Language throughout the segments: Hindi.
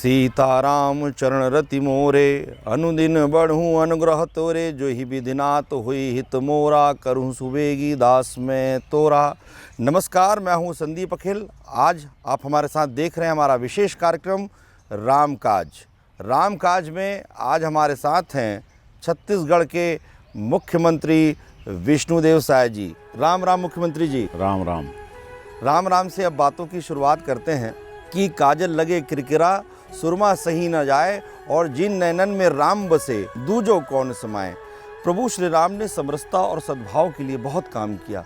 सीताराम चरण रति मोरे, अनुदिन बढ़ूँ अनुग्रह तोरे। जो ही विधिनाथ हुई हित मोरा, करूँ सुबेगी दास में तोरा। नमस्कार, मैं हूँ संदीप अखिल। आज आप हमारे साथ देख रहे हैं हमारा विशेष कार्यक्रम रामकाज। रामकाज में आज हमारे साथ हैं छत्तीसगढ़ के मुख्यमंत्री विष्णुदेव साय जी। राम राम मुख्यमंत्री जी। राम राम। राम राम से अब बातों की शुरुआत करते हैं कि काजल लगे किरकिरा, सुरमा सही न जाए, और जिन नैनन में राम बसे, दूजो कौन समाए। प्रभु श्री राम ने समरसता और सद्भाव के लिए बहुत काम किया।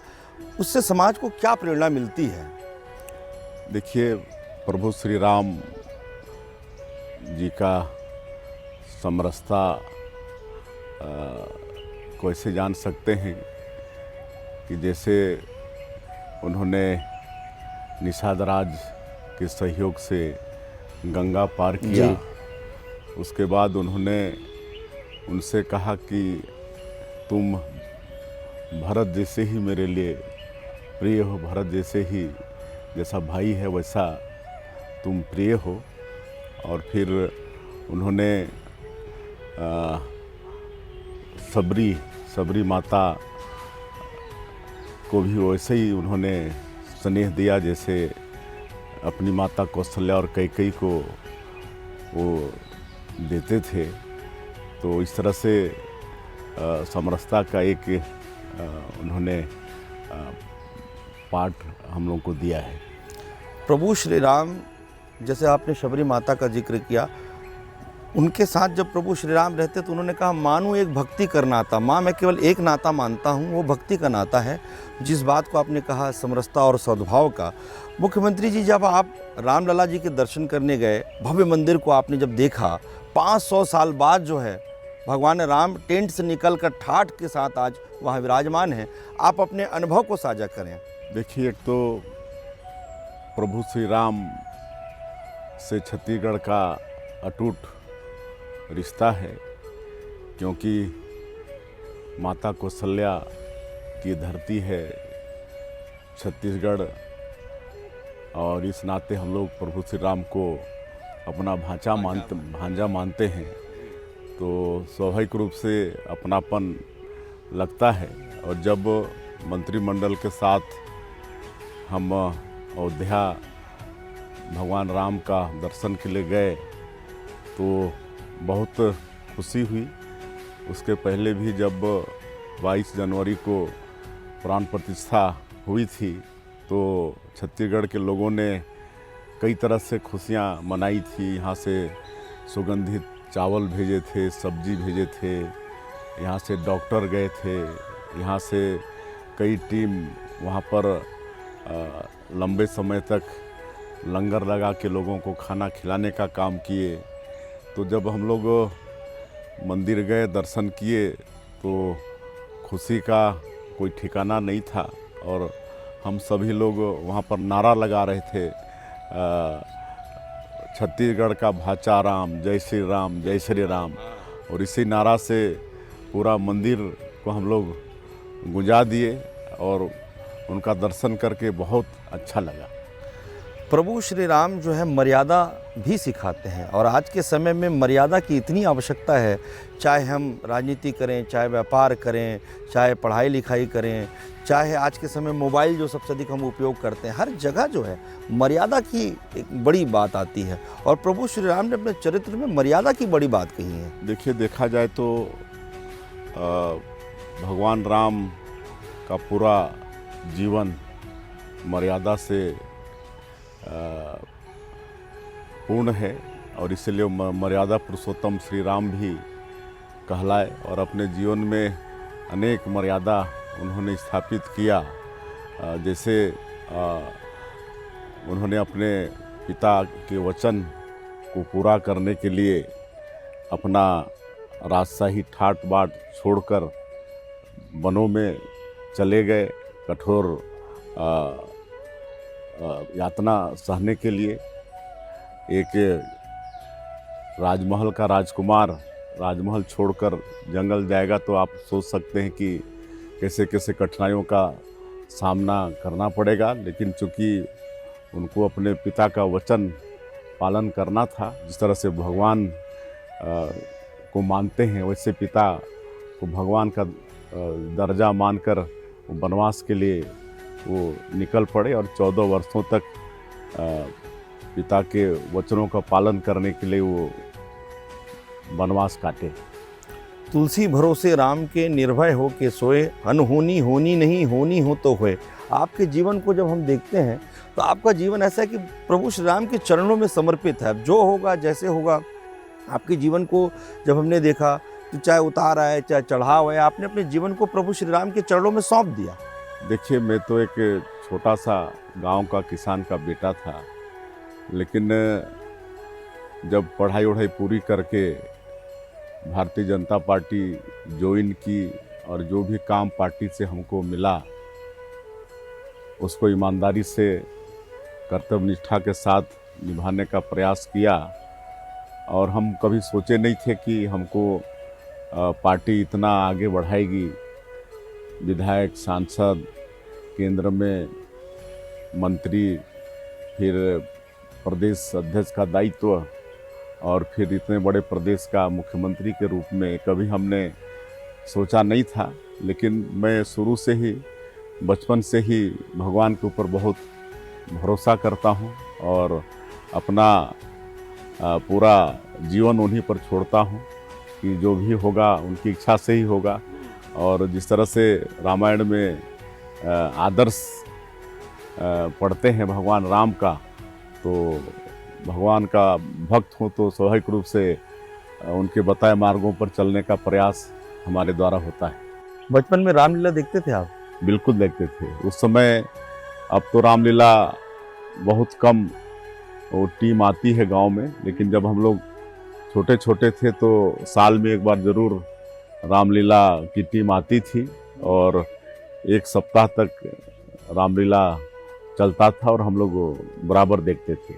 उससे समाज को क्या प्रेरणा मिलती है? देखिए, प्रभु श्री राम जी का समरसता को ऐसे जान सकते हैं कि जैसे उन्होंने निषाद राज के सहयोग से गंगा पार किया। उसके बाद उन्होंने उनसे कहा कि तुम भरत जैसे ही मेरे लिए प्रिय हो, भरत जैसे ही, जैसा भाई है वैसा तुम प्रिय हो। और फिर उन्होंने सबरी माता को भी वैसे ही उन्होंने स्नेह दिया जैसे अपनी माता कौशल्या और कैकेयी को वो देते थे। तो इस तरह से समरसता का एक उन्होंने पाठ हम लोग को दिया है। प्रभु श्री राम, जैसे आपने शबरी माता का जिक्र किया, उनके साथ जब प्रभु श्री राम रहते तो उन्होंने कहा, मानू एक भक्ति कर नाता। माँ, मैं केवल एक नाता मानता हूँ, वो भक्ति का नाता है। जिस बात को आपने कहा समरसता और सद्भाव का, मुख्यमंत्री जी, जब आप रामलला जी के दर्शन करने गए, भव्य मंदिर को आपने जब देखा, 500 साल बाद जो है भगवान राम टेंट से निकलकर ठाठ के साथ आज वहाँ विराजमान हैं, आप अपने अनुभव को साझा करें। देखिए, एक तो प्रभु श्री राम से छत्तीसगढ़ का अटूट रिश्ता है, क्योंकि माता कौशल्या की धरती है छत्तीसगढ़, और इस नाते हम लोग प्रभु श्री राम को अपना भांजा मानते हैं। तो स्वाभाविक रूप से अपनापन लगता है। और जब मंत्रिमंडल के साथ हम अयोध्या भगवान राम का दर्शन के लिए गए तो बहुत खुशी हुई। उसके पहले भी जब 22 जनवरी को प्राण प्रतिष्ठा हुई थी तो छत्तीसगढ़ के लोगों ने कई तरह से खुशियां मनाई थी। यहाँ से सुगंधित चावल भेजे थे, सब्जी भेजे थे, यहाँ से डॉक्टर गए थे, यहाँ से कई टीम वहाँ पर लंबे समय तक लंगर लगा के लोगों को खाना खिलाने का काम किए। तो जब हम लोग मंदिर गए, दर्शन किए, तो खुशी का कोई ठिकाना नहीं था। और हम सभी लोग वहाँ पर नारा लगा रहे थे, छत्तीसगढ़ का भाचा राम, जय श्री राम, जय श्री राम। और इसी नारा से पूरा मंदिर को हम लोग गुंजा दिए और उनका दर्शन करके बहुत अच्छा लगा। प्रभु श्री राम जो है मर्यादा भी सिखाते हैं, और आज के समय में मर्यादा की इतनी आवश्यकता है। चाहे हम राजनीति करें, चाहे व्यापार करें, चाहे पढ़ाई लिखाई करें, चाहे आज के समय मोबाइल जो सबसे अधिक हम उपयोग करते हैं, हर जगह जो है मर्यादा की एक बड़ी बात आती है। और प्रभु श्री राम ने अपने चरित्र में मर्यादा की बड़ी बात कही है। देखिए, देखा जाए तो भगवान राम का पूरा जीवन मर्यादा से पूर्ण है, और इसलिए मर्यादा पुरुषोत्तम श्री राम भी कहलाए। और अपने जीवन में अनेक मर्यादा उन्होंने स्थापित किया। जैसे उन्होंने अपने पिता के वचन को पूरा करने के लिए अपना राजशाही ठाट बाट छोड़कर वनों में चले गए, कठोर यातना सहने के लिए। एक राजमहल का राजकुमार राजमहल छोड़कर जंगल जाएगा तो आप सोच सकते हैं कि कैसे कैसे कठिनाइयों का सामना करना पड़ेगा। लेकिन चूँकि उनको अपने पिता का वचन पालन करना था। जिस तरह से भगवान को मानते हैं, वैसे पिता को भगवान का दर्जा मानकर वो वनवास के लिए वो निकल पड़े और 14 वर्षों तक पिता के वचनों का पालन करने के लिए वो वनवास काटे। तुलसी भरोसे राम के निर्भय हो के सोए, अनहोनी होनी नहीं, होनी हो तो होए। आपके जीवन को जब हम देखते हैं तो आपका जीवन ऐसा है कि प्रभु श्री राम के चरणों में समर्पित है। जो होगा जैसे होगा, आपके जीवन को जब हमने देखा तो चाहे उतार आए चाहे चढ़ाव है, आपने अपने जीवन को प्रभु श्री राम के चरणों में सौंप दिया। देखिए, मैं तो एक छोटा सा गांव का किसान का बेटा था, लेकिन जब पढ़ाई वढ़ाई पूरी करके भारतीय जनता पार्टी ज्वाइन की और जो भी काम पार्टी से हमको मिला उसको ईमानदारी से कर्तव्य निष्ठा के साथ निभाने का प्रयास किया। और हम कभी सोचे नहीं थे कि हमको पार्टी इतना आगे बढ़ाएगी। विधायक, सांसद, केंद्र में मंत्री, फिर प्रदेश अध्यक्ष का दायित्व और फिर इतने बड़े प्रदेश का मुख्यमंत्री के रूप में कभी हमने सोचा नहीं था। लेकिन मैं शुरू से ही, बचपन से ही भगवान के ऊपर बहुत भरोसा करता हूँ और अपना पूरा जीवन उन्हीं पर छोड़ता हूँ कि जो भी होगा उनकी इच्छा से ही होगा। और जिस तरह से रामायण में आदर्श पढ़ते हैं भगवान राम का, तो भगवान का भक्त हो तो स्वाभाविक रूप से उनके बताए मार्गों पर चलने का प्रयास हमारे द्वारा होता है। बचपन में रामलीला देखते थे आप? बिल्कुल देखते थे उस समय। अब तो रामलीला बहुत कम वो टीम आती है गांव में, लेकिन जब हम लोग छोटे छोटे थे तो साल में एक बार ज़रूर रामलीला की टीम आती थी और एक सप्ताह तक रामलीला चलता था और हम लोग बराबर देखते थे।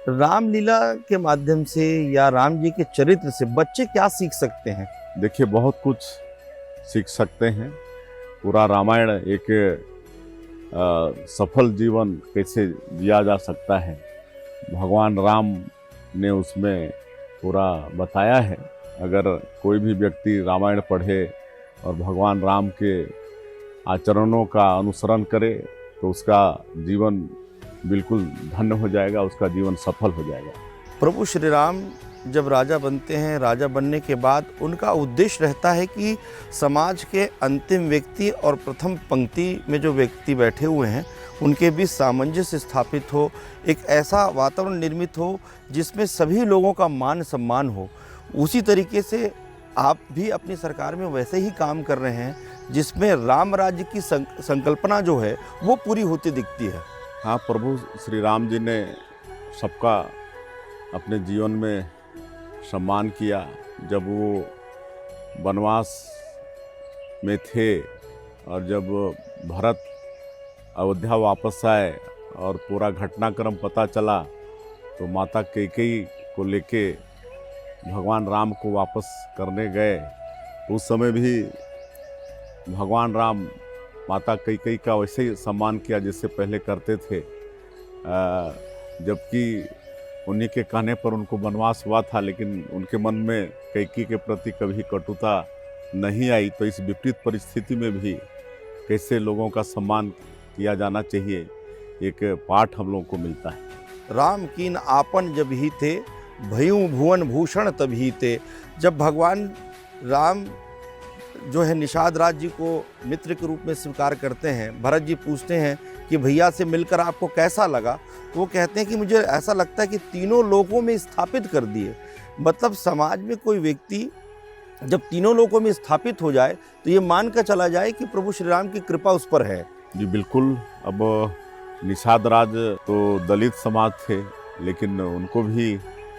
रामलीला के माध्यम से या राम जी के चरित्र से बच्चे क्या सीख सकते हैं? देखिए, बहुत कुछ सीख सकते हैं। पूरा रामायण एक सफल जीवन कैसे जिया जा सकता है, भगवान राम ने उसमें पूरा बताया है। अगर कोई भी व्यक्ति रामायण पढ़े और भगवान राम के आचरणों का अनुसरण करे तो उसका जीवन बिल्कुल धन्य हो जाएगा, उसका जीवन सफल हो जाएगा। प्रभु श्री राम जब राजा बनते हैं, राजा बनने के बाद उनका उद्देश्य रहता है कि समाज के अंतिम व्यक्ति और प्रथम पंक्ति में जो व्यक्ति बैठे हुए हैं उनके बीच सामंजस्य स्थापित हो, एक ऐसा वातावरण निर्मित हो जिसमें सभी लोगों का मान सम्मान हो। उसी तरीके से आप भी अपनी सरकार में वैसे ही काम कर रहे हैं जिसमें राम राज्य की संकल्पना जो है वो पूरी होती दिखती है। हाँ, प्रभु श्री राम जी ने सबका अपने जीवन में सम्मान किया। जब वो वनवास में थे और जब भरत अयोध्या वापस आए और पूरा घटनाक्रम पता चला तो माता कैकेयी को लेके भगवान राम को वापस करने गए। उस समय भी भगवान राम माता कैकेयी का वैसे ही सम्मान किया जैसे पहले करते थे, जबकि उन्हीं के कहने पर उनको वनवास हुआ था, लेकिन उनके मन में कैकेयी के प्रति कभी कटुता नहीं आई। तो इस विपरीत परिस्थिति में भी कैसे लोगों का सम्मान किया जाना चाहिए, एक पाठ हम लोगों को मिलता है। राम कीन आपन जब ही थे, भयूं भुवन भूषण तभी थे। जब भगवान राम जो है निषाद राज जी को मित्र के रूप में स्वीकार करते हैं, भरत जी पूछते हैं कि भैया से मिलकर आपको कैसा लगा, तो वो कहते हैं कि मुझे ऐसा लगता है कि तीनों लोकों में स्थापित कर दिए। मतलब समाज में कोई व्यक्ति जब तीनों लोकों में स्थापित हो जाए तो ये मान कर चला जाए कि प्रभु श्री राम की कृपा उस पर है। जी बिल्कुल। अब निषाद राज तो दलित समाज थे, लेकिन उनको भी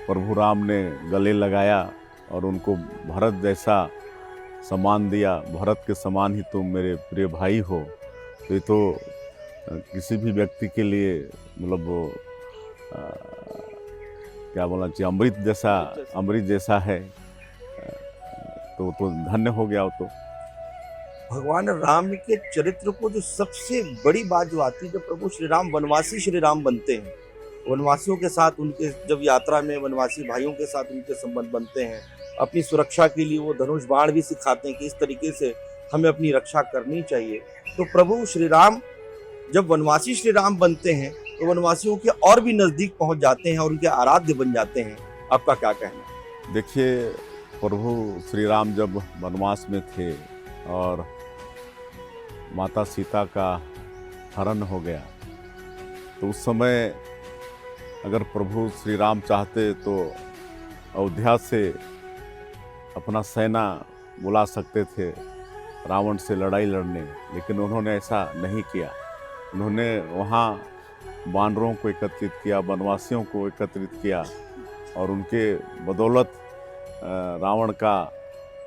प्रभु राम ने गले लगाया और उनको भरत जैसा सम्मान दिया। भरत के समान ही तुम मेरे प्रिय भाई हो। तो ये तो किसी भी व्यक्ति के लिए मतलब क्या बोलना चाहिए, अमृत जैसा है। तो धन्य हो गया। तो भगवान राम के चरित्र को जो सबसे बड़ी बात जो आती है, जब प्रभु श्री राम वनवासी श्री राम बनते हैं वनवासियों के साथ उनके जब यात्रा में वनवासी भाइयों के साथ उनके संबंध बनते हैं, अपनी सुरक्षा के लिए वो धनुष बाण भी सिखाते हैं कि इस तरीके से हमें अपनी रक्षा करनी चाहिए। तो प्रभु श्री राम जब वनवासी श्री राम बनते हैं तो वनवासियों के और भी नज़दीक पहुंच जाते हैं और उनके आराध्य बन जाते हैं। आपका क्या कहना है? देखिए, प्रभु श्री राम जब वनवास में थे और माता सीता का हरण हो गया, तो उस समय अगर प्रभु श्री राम चाहते तो अयोध्या से अपना सेना बुला सकते थे रावण से लड़ाई लड़ने, लेकिन उन्होंने ऐसा नहीं किया। उन्होंने वहाँ वानरों को एकत्रित किया, वनवासियों को एकत्रित किया और उनके बदौलत रावण का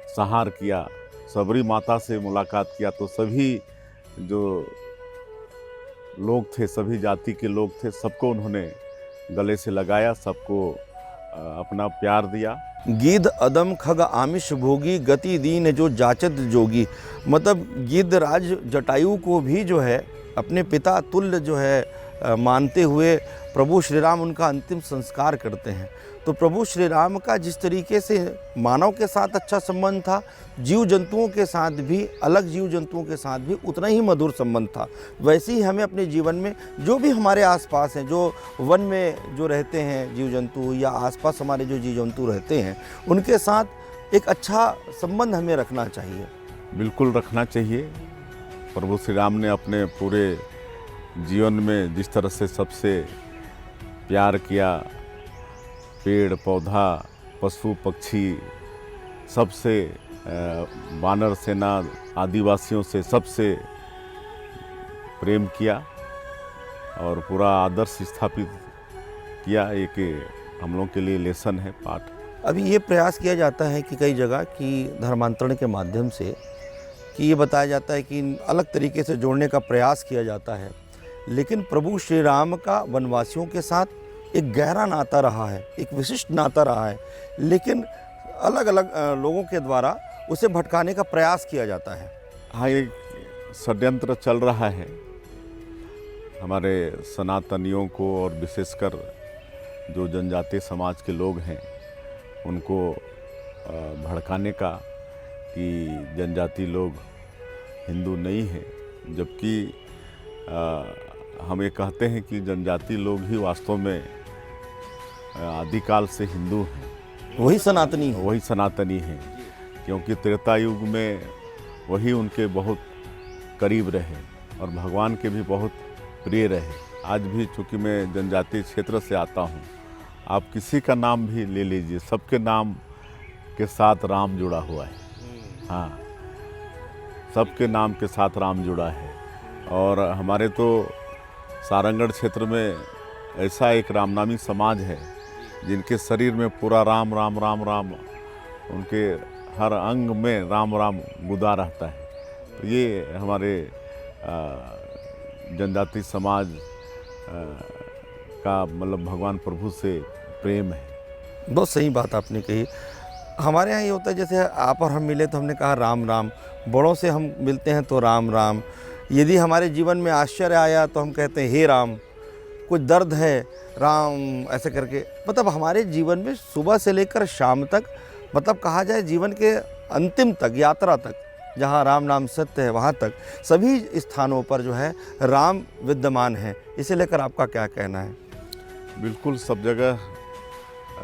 संहार किया, सबरी माता से मुलाकात किया। तो सभी जो लोग थे, सभी जाति के लोग थे, सबको उन्होंने गले से लगाया, सबको अपना प्यार दिया। गिद्ध अदम खग आमिष भोगी गति दीन जो जाचत जोगी, मतलब गिद्ध राज जटायु को भी जो है अपने पिता तुल्य जो है मानते हुए प्रभु श्री राम उनका अंतिम संस्कार करते हैं। तो प्रभु श्री राम का जिस तरीके से मानव के साथ अच्छा संबंध था, जीव जंतुओं के साथ भी, अलग जीव जंतुओं के साथ भी उतना ही मधुर संबंध था। वैसे ही हमें अपने जीवन में जो भी हमारे आसपास हैं, जो वन में जो रहते हैं जीव जंतु या आसपास हमारे जो जीव जंतु रहते हैं, उनके साथ एक अच्छा संबंध हमें रखना चाहिए। बिल्कुल रखना चाहिए। प्रभु श्री राम ने अपने पूरे जीवन में जिस तरह से सबसे प्यार किया, पेड़ पौधा पशु पक्षी सबसे, वानर सेना आदिवासियों से सबसे प्रेम किया और पूरा आदर्श स्थापित किया। एक हम लोग के लिए लेसन है, पाठ। अभी ये प्रयास किया जाता है कि कई जगह कि धर्मांतरण के माध्यम से कि ये बताया जाता है कि अलग तरीके से जोड़ने का प्रयास किया जाता है, लेकिन प्रभु श्री राम का वनवासियों के साथ एक गहरा नाता रहा है, एक विशिष्ट नाता रहा है, लेकिन अलग अलग लोगों के द्वारा उसे भटकाने का प्रयास किया जाता है। हाँ, एक षड्यंत्र चल रहा है हमारे सनातनियों को और विशेषकर जो जनजातीय समाज के लोग हैं उनको भड़काने का कि जनजाति लोग हिंदू नहीं हैं, जबकि हम ये कहते हैं कि जनजाति लोग ही वास्तव में आदिकाल से हिंदू हैं, वही सनातनी है, वही सनातनी हैं, क्योंकि त्रेता युग में वही उनके बहुत करीब रहे और भगवान के भी बहुत प्रिय रहे। आज भी चूँकि मैं जनजातीय क्षेत्र से आता हूँ, आप किसी का नाम भी ले लीजिए, सबके नाम के साथ राम जुड़ा हुआ है। हाँ, सबके नाम के साथ राम जुड़ा है। और हमारे तो सारंगढ़ क्षेत्र में ऐसा एक रामनामी समाज है जिनके शरीर में पूरा राम राम राम राम, उनके हर अंग में राम राम गुदा रहता है। तो ये हमारे जनजाति समाज का मतलब भगवान प्रभु से प्रेम है। बहुत सही बात आपने कही। हमारे यहाँ ये होता है, जैसे आप और हम मिले तो हमने कहा राम राम, बड़ों से हम मिलते हैं तो राम राम। यदि हमारे जीवन में आश्चर्य आया तो हम कहते हैं हे राम, कुछ दर्द है राम, ऐसे करके। मतलब हमारे जीवन में सुबह से लेकर शाम तक, मतलब कहा जाए जीवन के अंतिम तक, यात्रा तक, जहाँ राम नाम सत्य है वहाँ तक सभी स्थानों पर जो है राम विद्यमान है। इसे लेकर आपका क्या कहना है? बिल्कुल, सब जगह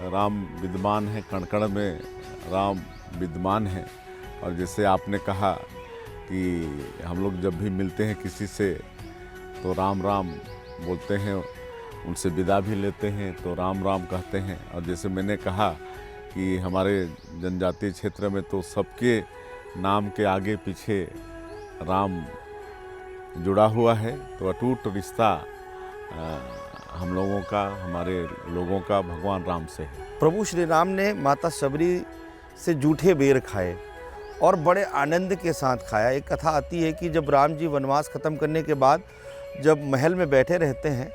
राम विद्यमान है, कण कण में राम विद्यमान है। और जैसे आपने कहा कि हम लोग जब भी मिलते हैं किसी से तो राम राम बोलते हैं, उनसे विदा भी लेते हैं तो राम राम कहते हैं। और जैसे मैंने कहा कि हमारे जनजातीय क्षेत्र में तो सबके नाम के आगे पीछे राम जुड़ा हुआ है, तो अटूट रिश्ता हम लोगों का, हमारे लोगों का भगवान राम से है। प्रभु श्री राम ने माता शबरी से जूठे बेर खाए और बड़े आनंद के साथ खाया। एक कथा आती है कि जब राम जी वनवास ख़त्म करने के बाद जब महल में बैठे रहते हैं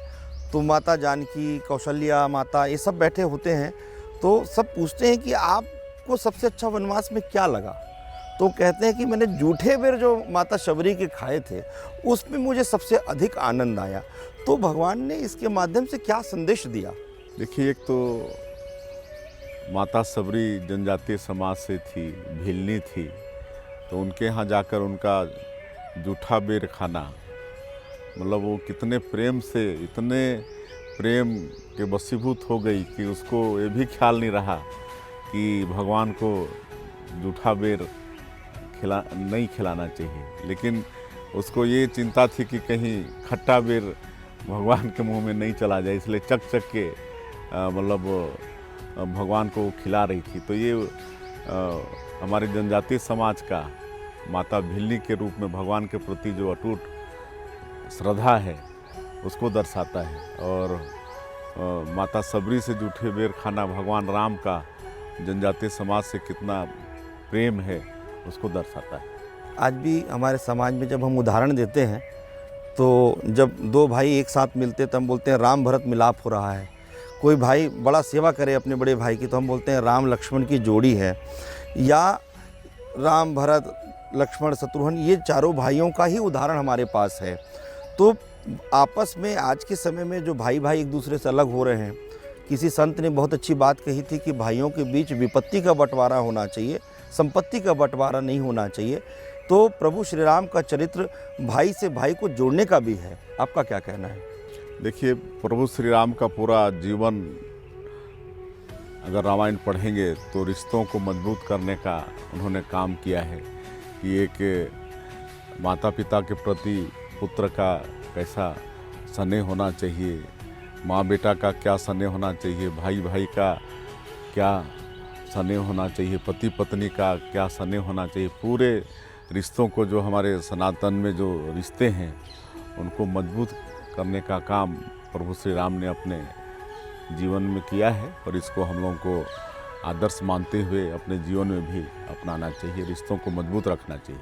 तो माता जानकी, कौशल्या माता, ये सब बैठे होते हैं, तो सब पूछते हैं कि आपको सबसे अच्छा वनवास में क्या लगा? तो कहते हैं कि मैंने जूठे बेर जो माता शबरी के खाए थे उसमें मुझे सबसे अधिक आनंद आया। तो भगवान ने इसके माध्यम से क्या संदेश दिया? देखिए, एक तो माता सबरी जनजातीय समाज से थी, भिलनी थी, तो उनके यहाँ जाकर उनका जूठा बेर खाना, मतलब वो कितने प्रेम से, इतने प्रेम के वशीभूत हो गई कि उसको ये भी ख्याल नहीं रहा कि भगवान को जूठा बेर नहीं खिलाना चाहिए, लेकिन उसको ये चिंता थी कि कहीं खट्टा बेर भगवान के मुंह में नहीं चला जाए, इसलिए चक चक के मतलब भगवान को खिला रही थी। तो ये हमारे जनजातीय समाज का माता भिलनी के रूप में भगवान के प्रति जो अटूट श्रद्धा है उसको दर्शाता है। और माता सबरी से जूठे बेर खाना भगवान राम का जनजातीय समाज से कितना प्रेम है उसको दर्शाता है। आज भी हमारे समाज में जब हम उदाहरण देते हैं तो जब दो भाई एक साथ मिलते हैं तो हम बोलते हैं राम भरत मिलाप हो रहा है। कोई भाई बड़ा सेवा करे अपने बड़े भाई की तो हम बोलते हैं राम लक्ष्मण की जोड़ी है, या राम भरत लक्ष्मण शत्रुघ्न, ये चारों भाइयों का ही उदाहरण हमारे पास है। तो आपस में आज के समय में जो भाई भाई एक दूसरे से अलग हो रहे हैं, किसी संत ने बहुत अच्छी बात कही थी कि भाइयों के बीच विपत्ति का बंटवारा होना चाहिए, संपत्ति का बंटवारा नहीं होना चाहिए। तो प्रभु श्री राम का चरित्र भाई से भाई को जोड़ने का भी है। आपका क्या कहना है? देखिए, प्रभु श्री राम का पूरा जीवन अगर रामायण पढ़ेंगे तो रिश्तों को मजबूत करने का उन्होंने काम किया है कि एक माता पिता के प्रति पुत्र का कैसा स्नेह होना चाहिए, माँ बेटा का क्या स्नेह होना चाहिए, भाई भाई का क्या स्नेह होना चाहिए, पति पत्नी का क्या स्नेह होना चाहिए। पूरे रिश्तों को, जो हमारे सनातन में जो रिश्ते हैं उनको मजबूत करने का काम प्रभु श्री राम ने अपने जीवन में किया है और इसको हम लोगों को आदर्श मानते हुए अपने जीवन में भी अपनाना चाहिए, रिश्तों को मजबूत रखना चाहिए।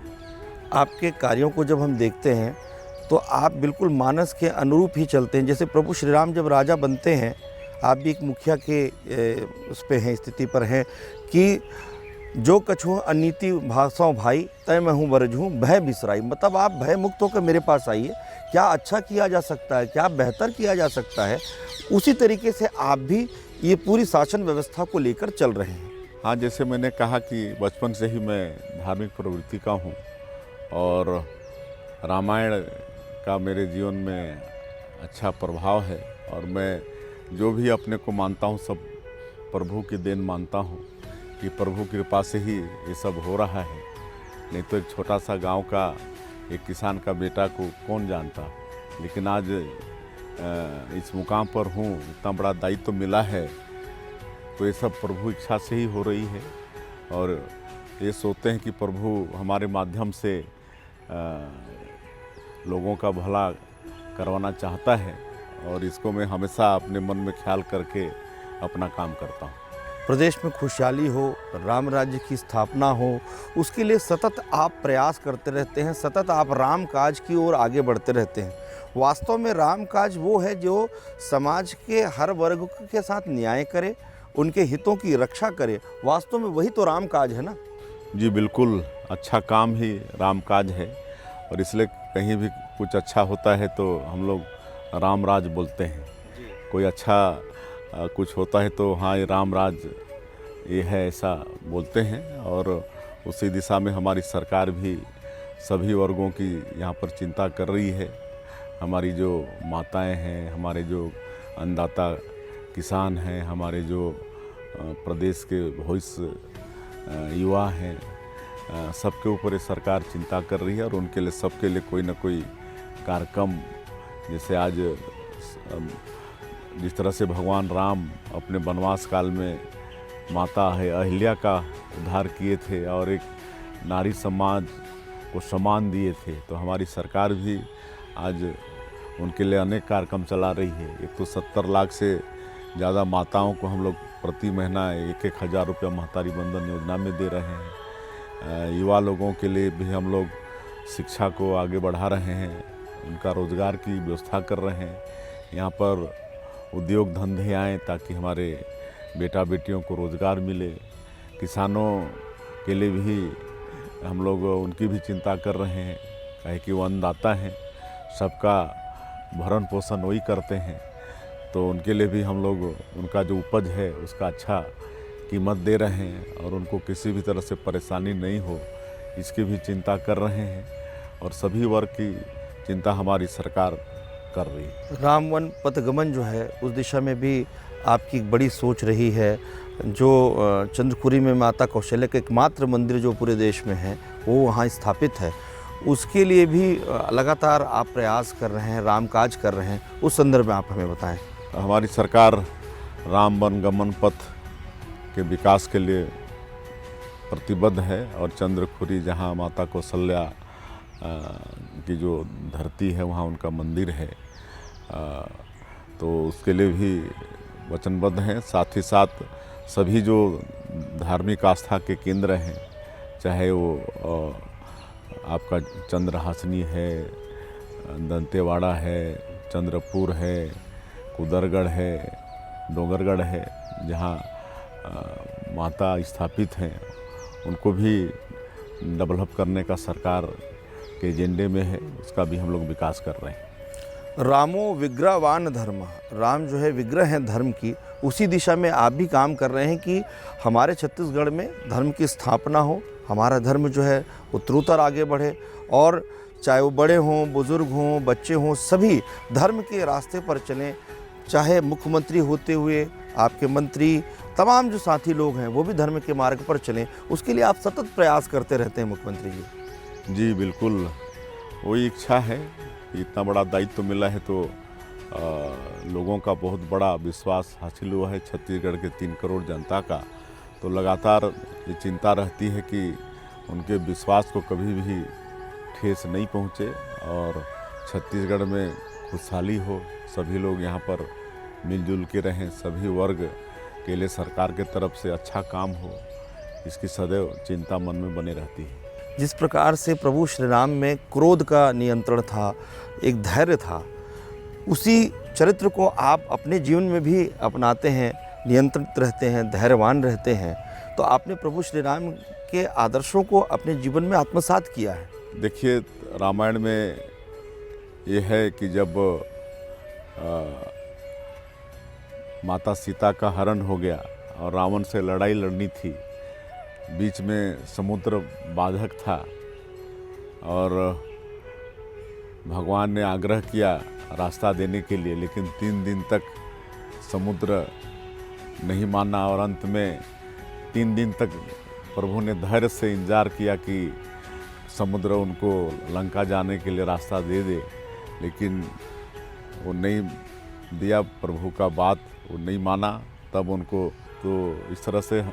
आपके कार्यों को जब हम देखते हैं तो आप बिल्कुल मानस के अनुरूप ही चलते हैं। जैसे प्रभु श्री राम जब राजा बनते हैं, आप भी एक मुखिया के उस पे हैं, स्थिति पर हैं कि जो कछु अनीति भाषाओं भाई तय मैं हूँ बरज हूँ भय बिसराई, मतलब आप भय मुक्त होकर मेरे पास आइए, क्या अच्छा किया जा सकता है, क्या बेहतर किया जा सकता है। उसी तरीके से आप भी ये पूरी शासन व्यवस्था को लेकर चल रहे हैं। हाँ, जैसे मैंने कहा कि बचपन से ही मैं धार्मिक प्रवृत्ति का हूँ और रामायण का मेरे जीवन में अच्छा प्रभाव है और मैं जो भी अपने को मानता हूँ सब प्रभु की देन मानता हूँ कि प्रभु की कृपा से ही ये सब हो रहा है। नहीं तो एक छोटा सा गांव का एक किसान का बेटा को कौन जानता, लेकिन आज इस मुकाम पर हूँ, इतना बड़ा दायित्व तो मिला है, तो ये सब प्रभु इच्छा से ही हो रही है। और ये सोचते हैं कि प्रभु हमारे माध्यम से लोगों का भला करवाना चाहता है और इसको मैं हमेशा अपने मन में ख्याल करके अपना काम करता हूँ। प्रदेश में खुशहाली हो, राम राज्य की स्थापना हो, उसके लिए सतत आप प्रयास करते रहते हैं, सतत आप राम काज की ओर आगे बढ़ते रहते हैं। वास्तव में राम काज वो है जो समाज के हर वर्ग के साथ न्याय करे, उनके हितों की रक्षा करे। वास्तव में वही तो राम काज है ना? जी बिल्कुल, अच्छा काम ही राम काज है और इसलिए कहीं भी कुछ अच्छा होता है तो हम लोग राम राज बोलते हैं। कोई अच्छा कुछ होता है तो हाँ ये राम राज ये है, ऐसा बोलते हैं। और उसी दिशा में हमारी सरकार भी सभी वर्गों की यहाँ पर चिंता कर रही है। हमारी जो माताएं हैं, हमारे जो अन्नदाता किसान हैं, हमारे जो प्रदेश के भविष्य युवा हैं, सबके ऊपर ये सरकार चिंता कर रही है और उनके लिए, सबके लिए कोई ना कोई कार्यक्रम, जैसे आज जिस तरह से भगवान राम अपने वनवास काल में माता है अहिल्या का उद्धार किए थे और एक नारी समाज को सम्मान दिए थे, तो हमारी सरकार भी आज उनके लिए अनेक कार्यक्रम चला रही है। एक तो 70 लाख से ज़्यादा माताओं को हम लोग प्रति महीना 1-1 हज़ार रुपया महतारी बंधन योजना में दे रहे हैं। युवा लोगों के लिए भी हम लोग शिक्षा को आगे बढ़ा रहे हैं, उनका रोज़गार की व्यवस्था कर रहे हैं। यहाँ पर उद्योग धंधे आएँ ताकि हमारे बेटा बेटियों को रोज़गार मिले। किसानों के लिए भी हम लोग उनकी भी चिंता कर रहे हैं, कहे कि वो अन्नदाता हैं, सबका भरण पोषण वही करते हैं, तो उनके लिए भी हम लोग उनका जो उपज है उसका अच्छा कीमत दे रहे हैं और उनको किसी भी तरह से परेशानी नहीं हो इसकी भी चिंता कर रहे हैं और सभी वर्ग की चिंता हमारी सरकार कर रही है। राम वन पथगमन जो है उस दिशा में भी आपकी एक बड़ी सोच रही है। जो चंद्रपुरी में माता कौशल्या का एकमात्र मंदिर जो पूरे देश में है वो वहाँ स्थापित है, उसके लिए भी लगातार आप प्रयास कर रहे हैं, राम काज कर रहे हैं, उस संदर्भ में आप हमें बताएं। हमारी सरकार राम वन गमन पथ के विकास के लिए प्रतिबद्ध है और चंद्रपुरी जहाँ माता कौशल्या की जो धरती है वहाँ उनका मंदिर है, तो उसके लिए भी वचनबद्ध हैं। साथ ही साथ सभी जो धार्मिक आस्था के केंद्र हैं, चाहे वो आपका चंद्रहासनी है, दंतेवाड़ा है, चंद्रपुर है, कुदरगढ़ है, डोंगरगढ़ है, जहाँ माता स्थापित हैं, उनको भी डेवलप करने का सरकार के एजेंडे में है, उसका भी हम लोग विकास कर रहे हैं। रामो विग्रहवान धर्म, राम जो है विग्रह है धर्म की, उसी दिशा में आप भी काम कर रहे हैं कि हमारे छत्तीसगढ़ में धर्म की स्थापना हो, हमारा धर्म जो है उत्तरोत्तर आगे बढ़े और चाहे वो बड़े हों, बुज़ुर्ग हों, बच्चे हों, सभी धर्म के रास्ते पर चलें। चाहे मुख्यमंत्री होते हुए आपके मंत्री, तमाम जो साथी लोग हैं वो भी धर्म के मार्ग पर चलें, उसके लिए आप सतत प्रयास करते रहते हैं मुख्यमंत्री जी। जी बिल्कुल, वही इच्छा है। इतना बड़ा दायित्व मिला है तो लोगों का बहुत बड़ा विश्वास हासिल हुआ है छत्तीसगढ़ के 3 करोड़ जनता का, तो लगातार ये चिंता रहती है कि उनके विश्वास को कभी भी ठेस नहीं पहुँचे और छत्तीसगढ़ में खुशहाली हो, सभी लोग यहाँ पर मिलजुल के रहें, सभी वर्ग के लिए सरकार के तरफ से अच्छा काम हो, इसकी सदैव चिंता मन में बनी रहती है। जिस प्रकार से प्रभु श्री राम में क्रोध का नियंत्रण था, एक धैर्य था, उसी चरित्र को आप अपने जीवन में भी अपनाते हैं, नियंत्रित रहते हैं, धैर्यवान रहते हैं, तो आपने प्रभु श्री राम के आदर्शों को अपने जीवन में आत्मसात किया है। देखिए, रामायण में ये है कि जब माता सीता का हरण हो गया और रावण से लड़ाई लड़नी थी, बीच में समुद्र बाधक था और भगवान ने आग्रह किया रास्ता देने के लिए, लेकिन 3 दिन तक समुद्र नहीं माना और अंत में 3 दिन तक प्रभु ने धैर्य से इंतजार किया कि समुद्र उनको लंका जाने के लिए रास्ता दे दे, लेकिन वो नहीं दिया, प्रभु का बात वो नहीं माना। तब उनको तो इस तरह से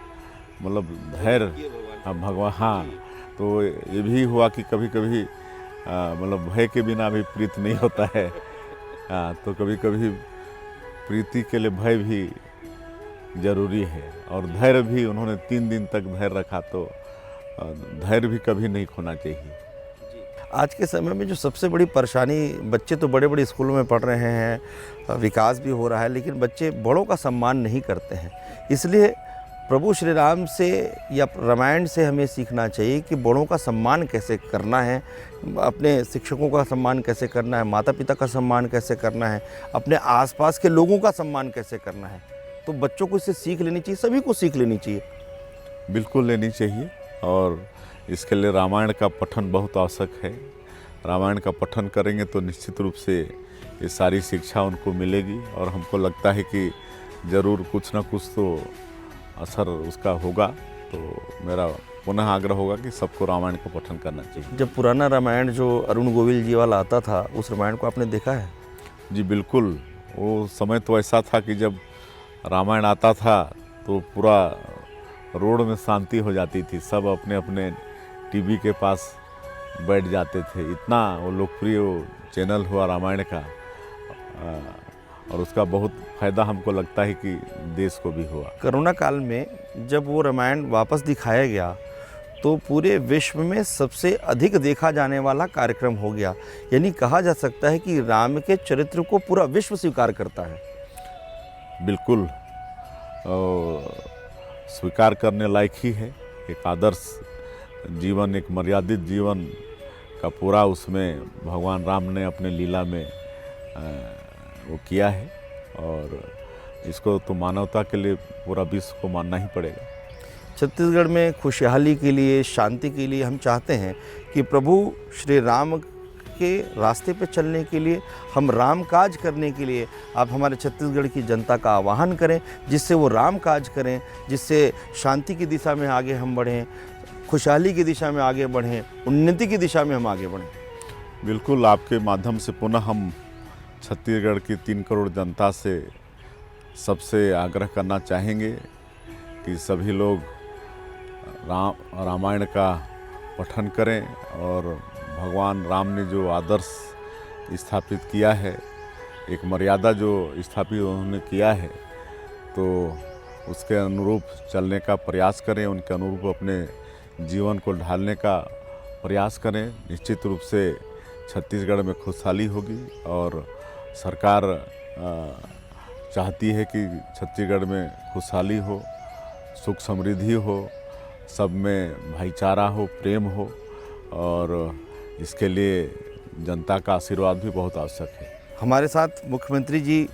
मतलब धैर्य भगवान, हाँ, तो ये भी हुआ कि कभी कभी मतलब भय के बिना भी प्रीत नहीं होता है। हाँ, तो कभी कभी प्रीति के लिए भय भी जरूरी है और धैर्य भी उन्होंने 3 दिन तक धैर्य रखा, तो धैर्य भी कभी नहीं खोना चाहिए। आज के समय में जो सबसे बड़ी परेशानी, बच्चे तो बड़े बड़े स्कूलों में पढ़ रहे हैं, विकास भी हो रहा है, लेकिन बच्चे बड़ों का सम्मान नहीं करते हैं। इसलिए प्रभु श्री राम से या रामायण से हमें सीखना चाहिए कि बड़ों का सम्मान कैसे करना है, अपने शिक्षकों का सम्मान कैसे करना है, माता पिता का सम्मान कैसे करना है, अपने आसपास के लोगों का सम्मान कैसे करना है। तो बच्चों को इससे सीख लेनी चाहिए, सभी को सीख लेनी चाहिए। बिल्कुल लेनी चाहिए और इसके लिए रामायण का पठन बहुत आवश्यक है। रामायण का पठन करेंगे तो निश्चित रूप से ये सारी शिक्षा उनको मिलेगी और हमको लगता है कि ज़रूर कुछ ना कुछ तो असर उसका होगा। तो मेरा पुनः आग्रह होगा कि सबको रामायण का पठन करना चाहिए। जब पुराना रामायण जो अरुण गोविल जी वाला आता था, उस रामायण को आपने देखा है? जी बिल्कुल, वो समय तो ऐसा था कि जब रामायण आता था तो पूरा रोड में शांति हो जाती थी, सब अपने अपने टीवी के पास बैठ जाते थे। इतना वो लोकप्रिय चैनल हुआ रामायण का और उसका बहुत फ़ायदा हमको लगता है कि देश को भी हुआ। कोरोना काल में जब वो रामायण वापस दिखाया गया तो पूरे विश्व में सबसे अधिक देखा जाने वाला कार्यक्रम हो गया। यानी कहा जा सकता है कि राम के चरित्र को पूरा विश्व स्वीकार करता है। बिल्कुल स्वीकार करने लायक ही है। एक आदर्श जीवन, एक मर्यादित जीवन का पूरा उसमें भगवान राम ने अपने लीला में वो किया है, और इसको तो मानवता के लिए पूरा विश्व को मानना ही पड़ेगा। छत्तीसगढ़ में खुशहाली के लिए, शांति के लिए हम चाहते हैं कि प्रभु श्री राम के रास्ते पे चलने के लिए, हम राम काज करने के लिए आप हमारे छत्तीसगढ़ की जनता का आह्वान करें, जिससे वो राम काज करें, जिससे शांति की दिशा में आगे हम बढ़ें, खुशहाली की दिशा में आगे बढ़ें, उन्नति की दिशा में हम आगे बढ़ें। बिल्कुल, आपके माध्यम से पुनः हम छत्तीसगढ़ की 3 करोड़ जनता से सबसे आग्रह करना चाहेंगे कि सभी लोग रामायण का पठन करें, और भगवान राम ने जो आदर्श स्थापित किया है, एक मर्यादा जो स्थापित उन्होंने किया है, तो उसके अनुरूप चलने का प्रयास करें, उनके अनुरूप अपने जीवन को ढालने का प्रयास करें। निश्चित रूप से छत्तीसगढ़ में खुशहाली होगी, और सरकार चाहती है कि छत्तीसगढ़ में खुशहाली हो, सुख समृद्धि हो, सब में भाईचारा हो, प्रेम हो, और इसके लिए जनता का आशीर्वाद भी बहुत आवश्यक है। हमारे साथ मुख्यमंत्री जी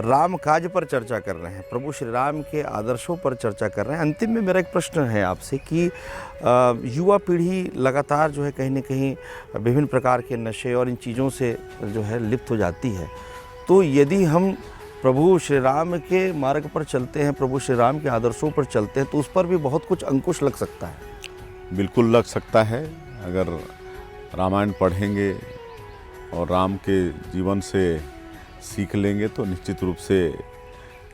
राम काज पर चर्चा कर रहे हैं, प्रभु श्री राम के आदर्शों पर चर्चा कर रहे हैं। अंतिम में मेरा एक प्रश्न है आपसे कि युवा पीढ़ी लगातार जो है कहीं न कहीं विभिन्न प्रकार के नशे और इन चीज़ों से जो है लिप्त हो जाती है, तो यदि हम प्रभु श्री राम के मार्ग पर चलते हैं, प्रभु श्री राम के आदर्शों पर चलते हैं, तो उस पर भी बहुत कुछ अंकुश लग सकता है। बिल्कुल लग सकता है। अगर रामायण पढ़ेंगे और राम के जीवन से सीख लेंगे तो निश्चित रूप से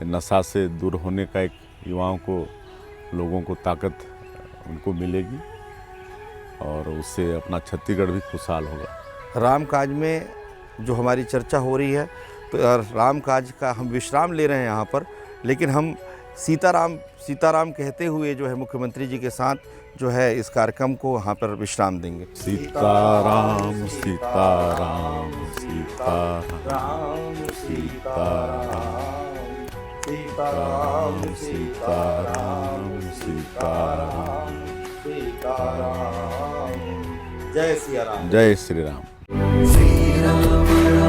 नशा से दूर होने का एक युवाओं को, लोगों को ताकत उनको मिलेगी, और उससे अपना छत्तीसगढ़ भी खुशहाल होगा। राम काज में जो हमारी चर्चा हो रही है, तो राम काज का हम विश्राम ले रहे हैं यहाँ पर, लेकिन हम सीताराम कहते हुए जो है मुख्यमंत्री जी के साथ जो है इस कार्यक्रम को यहाँ पर विश्राम देंगे। सीताराम सीताराम सीताराम सीताराम सीताराम सीताराम सीताराम सीताराम। जय सिया राम। जय श्री राम। श्री राम